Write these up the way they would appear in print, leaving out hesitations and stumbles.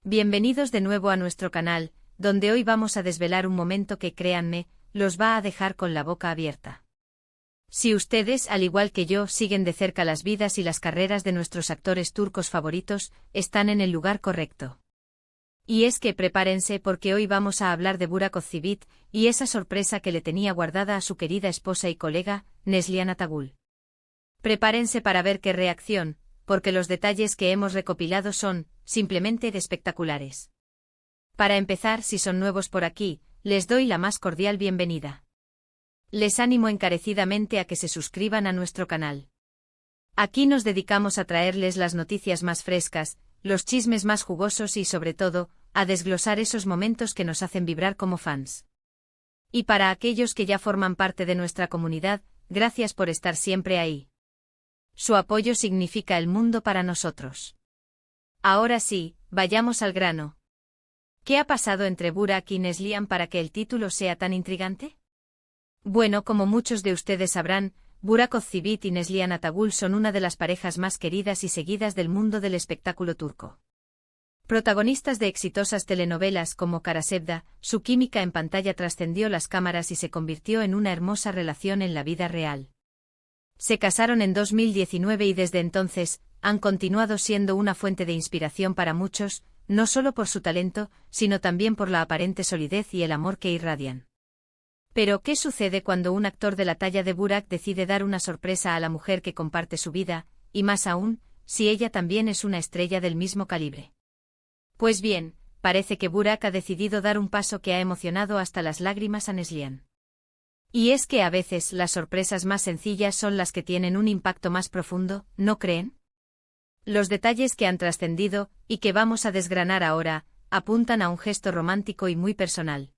Bienvenidos de nuevo a nuestro canal, donde hoy vamos a desvelar un momento que, créanme, los va a dejar con la boca abierta. Si ustedes, al igual que yo, siguen de cerca las vidas y las carreras de nuestros actores turcos favoritos, están en el lugar correcto. Y es que prepárense porque hoy vamos a hablar de Burak Ozçivit y esa sorpresa que le tenía guardada a su querida esposa y colega, Neslihan Atagül. Prepárense para ver qué reacción, porque los detalles que hemos recopilado son, simplemente, espectaculares. Para empezar, si son nuevos por aquí, les doy la más cordial bienvenida. Les animo encarecidamente a que se suscriban a nuestro canal. Aquí nos dedicamos a traerles las noticias más frescas, los chismes más jugosos y, sobre todo, a desglosar esos momentos que nos hacen vibrar como fans. Y para aquellos que ya forman parte de nuestra comunidad, gracias por estar siempre ahí. Su apoyo significa el mundo para nosotros. Ahora sí, vayamos al grano. ¿Qué ha pasado entre Burak y Neslihan para que el título sea tan intrigante? Bueno, como muchos de ustedes sabrán, Burak Ozçivit y Neslihan Atagül son una de las parejas más queridas y seguidas del mundo del espectáculo turco. Protagonistas de exitosas telenovelas como Kara Sevda, su química en pantalla trascendió las cámaras y se convirtió en una hermosa relación en la vida real. Se casaron en 2019 y desde entonces, han continuado siendo una fuente de inspiración para muchos, no solo por su talento, sino también por la aparente solidez y el amor que irradian. Pero, ¿qué sucede cuando un actor de la talla de Burak decide dar una sorpresa a la mujer que comparte su vida, y más aún, si ella también es una estrella del mismo calibre? Pues bien, parece que Burak ha decidido dar un paso que ha emocionado hasta las lágrimas a Neslihan. Y es que a veces las sorpresas más sencillas son las que tienen un impacto más profundo, ¿no creen? Los detalles que han trascendido, y que vamos a desgranar ahora, apuntan a un gesto romántico y muy personal.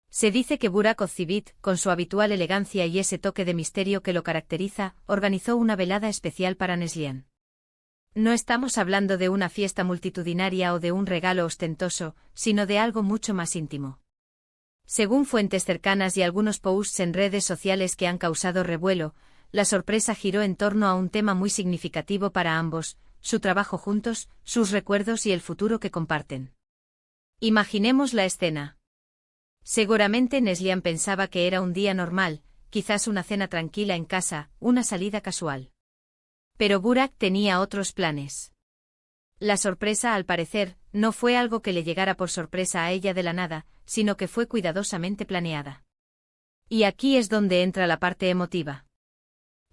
Se dice que Burak Ozçivit, con su habitual elegancia y ese toque de misterio que lo caracteriza, organizó una velada especial para Neslihan. No estamos hablando de una fiesta multitudinaria o de un regalo ostentoso, sino de algo mucho más íntimo. Según fuentes cercanas y algunos posts en redes sociales que han causado revuelo, la sorpresa giró en torno a un tema muy significativo para ambos: su trabajo juntos, sus recuerdos y el futuro que comparten. Imaginemos la escena. Seguramente Neslihan pensaba que era un día normal, quizás una cena tranquila en casa, una salida casual. Pero Burak tenía otros planes. La sorpresa, al parecer, no fue algo que le llegara por sorpresa a ella de la nada, sino que fue cuidadosamente planeada. Y aquí es donde entra la parte emotiva.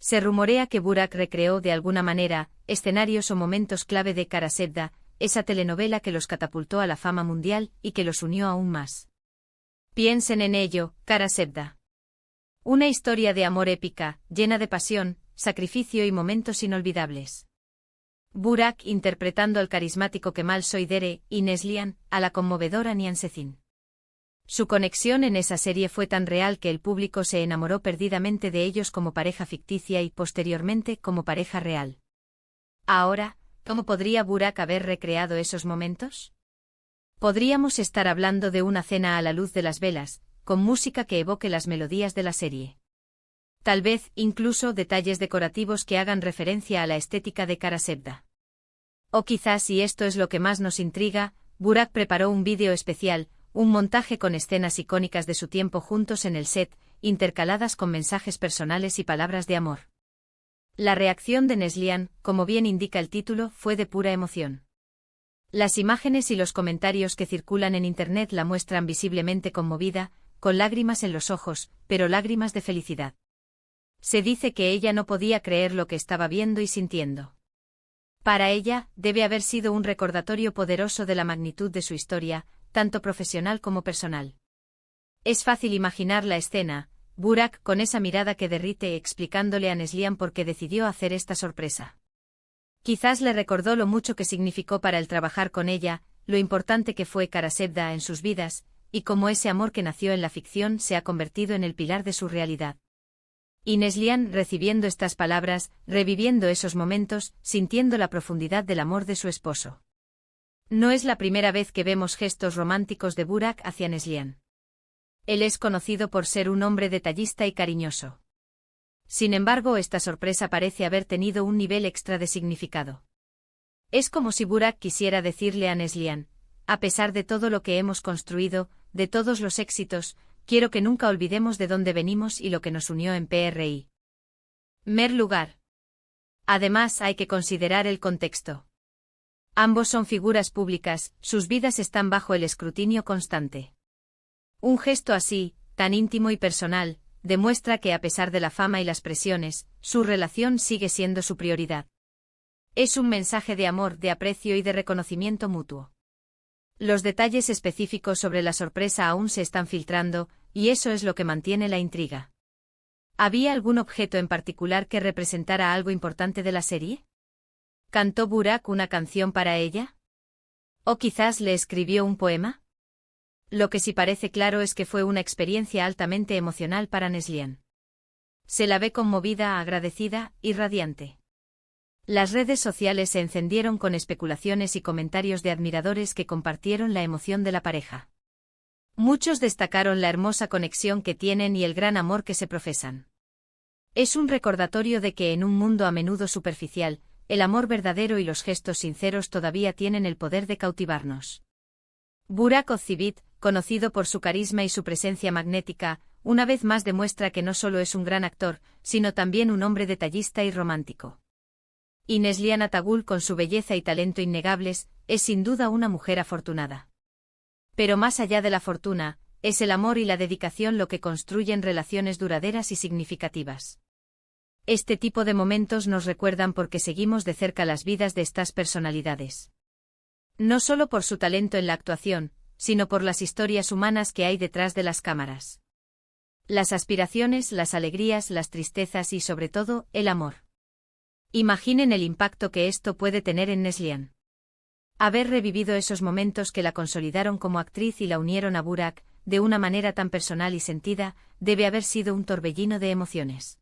Se rumorea que Burak recreó de alguna manera escenarios o momentos clave de Kara Sevda, esa telenovela que los catapultó a la fama mundial y que los unió aún más. Piensen en ello, Kara Sevda. Una historia de amor épica, llena de pasión, sacrificio y momentos inolvidables. Burak interpretando al carismático Kemal Soydere y Neslihan a la conmovedora Nihan Sezin. Su conexión en esa serie fue tan real que el público se enamoró perdidamente de ellos como pareja ficticia y posteriormente como pareja real. Ahora, ¿cómo podría Burak haber recreado esos momentos? Podríamos estar hablando de una cena a la luz de las velas, con música que evoque las melodías de la serie. Tal vez, incluso, detalles decorativos que hagan referencia a la estética de Kara Sevda. O quizás, y esto es lo que más nos intriga, Burak preparó un vídeo especial, un montaje con escenas icónicas de su tiempo juntos en el set, intercaladas con mensajes personales y palabras de amor. La reacción de Neslihan, como bien indica el título, fue de pura emoción. Las imágenes y los comentarios que circulan en Internet la muestran visiblemente conmovida, con lágrimas en los ojos, pero lágrimas de felicidad. Se dice que ella no podía creer lo que estaba viendo y sintiendo. Para ella, debe haber sido un recordatorio poderoso de la magnitud de su historia, tanto profesional como personal. Es fácil imaginar la escena, Burak con esa mirada que derrite explicándole a Neslihan por qué decidió hacer esta sorpresa. Quizás le recordó lo mucho que significó para él trabajar con ella, lo importante que fue Kara Sevda en sus vidas, y cómo ese amor que nació en la ficción se ha convertido en el pilar de su realidad. Y Neslihan, recibiendo estas palabras, reviviendo esos momentos, sintiendo la profundidad del amor de su esposo. No es la primera vez que vemos gestos románticos de Burak hacia Neslihan. Él es conocido por ser un hombre detallista y cariñoso. Sin embargo, esta sorpresa parece haber tenido un nivel extra de significado. Es como si Burak quisiera decirle a Neslihan: a pesar de todo lo que hemos construido, de todos los éxitos, quiero que nunca olvidemos de dónde venimos y lo que nos unió en PRI. Mer lugar. Además, hay que considerar el contexto. Ambos son figuras públicas, sus vidas están bajo el escrutinio constante. Un gesto así, tan íntimo y personal, demuestra que a pesar de la fama y las presiones, su relación sigue siendo su prioridad. Es un mensaje de amor, de aprecio y de reconocimiento mutuo. Los detalles específicos sobre la sorpresa aún se están filtrando, y eso es lo que mantiene la intriga. ¿Había algún objeto en particular que representara algo importante de la serie? ¿Cantó Burak una canción para ella? ¿O quizás le escribió un poema? Lo que sí parece claro es que fue una experiencia altamente emocional para Neslihan. Se la ve conmovida, agradecida y radiante. Las redes sociales se encendieron con especulaciones y comentarios de admiradores que compartieron la emoción de la pareja. Muchos destacaron la hermosa conexión que tienen y el gran amor que se profesan. Es un recordatorio de que en un mundo a menudo superficial, el amor verdadero y los gestos sinceros todavía tienen el poder de cautivarnos. Burak Ozceğit, conocido por su carisma y su presencia magnética, una vez más demuestra que no solo es un gran actor, sino también un hombre detallista y romántico. Y Neslihan Atagül, con su belleza y talento innegables, es sin duda una mujer afortunada. Pero más allá de la fortuna, es el amor y la dedicación lo que construyen relaciones duraderas y significativas. Este tipo de momentos nos recuerdan por qué seguimos de cerca las vidas de estas personalidades. No solo por su talento en la actuación, sino por las historias humanas que hay detrás de las cámaras. Las aspiraciones, las alegrías, las tristezas y sobre todo, el amor. Imaginen el impacto que esto puede tener en Neslihan. Haber revivido esos momentos que la consolidaron como actriz y la unieron a Burak, de una manera tan personal y sentida, debe haber sido un torbellino de emociones.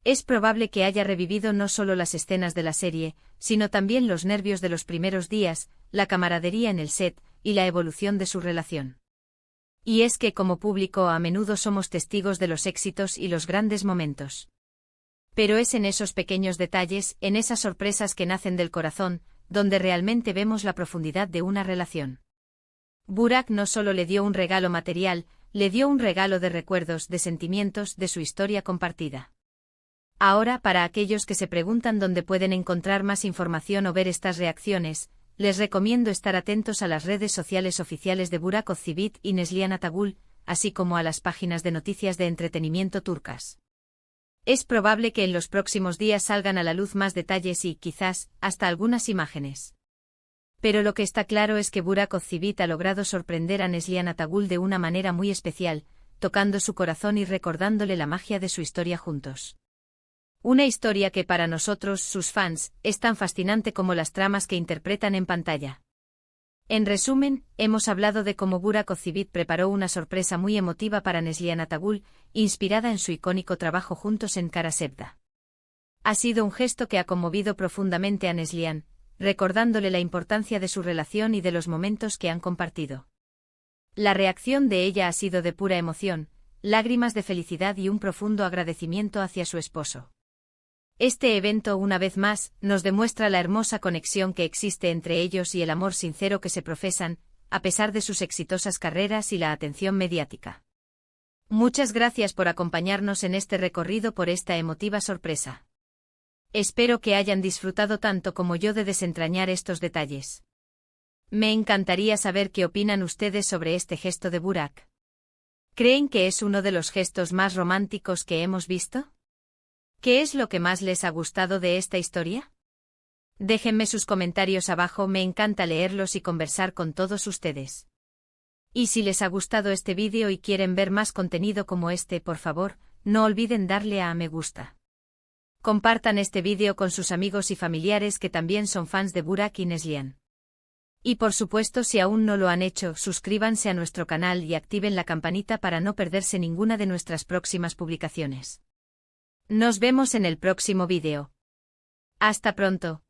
Es probable que haya revivido no solo las escenas de la serie, sino también los nervios de los primeros días, la camaradería en el set, y la evolución de su relación. Y es que como público a menudo somos testigos de los éxitos y los grandes momentos. Pero es en esos pequeños detalles, en esas sorpresas que nacen del corazón, donde realmente vemos la profundidad de una relación. Burak no solo le dio un regalo material, le dio un regalo de recuerdos, de sentimientos, de su historia compartida. Ahora, para aquellos que se preguntan dónde pueden encontrar más información o ver estas reacciones, les recomiendo estar atentos a las redes sociales oficiales de Burak Ozceğit y Neslihan Atagül, así como a las páginas de noticias de entretenimiento turcas. Es probable que en los próximos días salgan a la luz más detalles y, quizás, hasta algunas imágenes. Pero lo que está claro es que Burak Ozceğit ha logrado sorprender a Neslihan Atagül de una manera muy especial, tocando su corazón y recordándole la magia de su historia juntos. Una historia que para nosotros, sus fans, es tan fascinante como las tramas que interpretan en pantalla. En resumen, hemos hablado de cómo Burak Ozceğit preparó una sorpresa muy emotiva para Neslihan Atagül, inspirada en su icónico trabajo juntos en Kara Sevda. Ha sido un gesto que ha conmovido profundamente a Neslihan, recordándole la importancia de su relación y de los momentos que han compartido. La reacción de ella ha sido de pura emoción, lágrimas de felicidad y un profundo agradecimiento hacia su esposo. Este evento, una vez más, nos demuestra la hermosa conexión que existe entre ellos y el amor sincero que se profesan, a pesar de sus exitosas carreras y la atención mediática. Muchas gracias por acompañarnos en este recorrido por esta emotiva sorpresa. Espero que hayan disfrutado tanto como yo de desentrañar estos detalles. Me encantaría saber qué opinan ustedes sobre este gesto de Burak. ¿Creen que es uno de los gestos más románticos que hemos visto? ¿Qué es lo que más les ha gustado de esta historia? Déjenme sus comentarios abajo, me encanta leerlos y conversar con todos ustedes. Y si les ha gustado este vídeo y quieren ver más contenido como este, por favor, no olviden darle a me gusta. Compartan este vídeo con sus amigos y familiares que también son fans de Burak y Neslihan. Y por supuesto, si aún no lo han hecho, suscríbanse a nuestro canal y activen la campanita para no perderse ninguna de nuestras próximas publicaciones. Nos vemos en el próximo vídeo. Hasta pronto.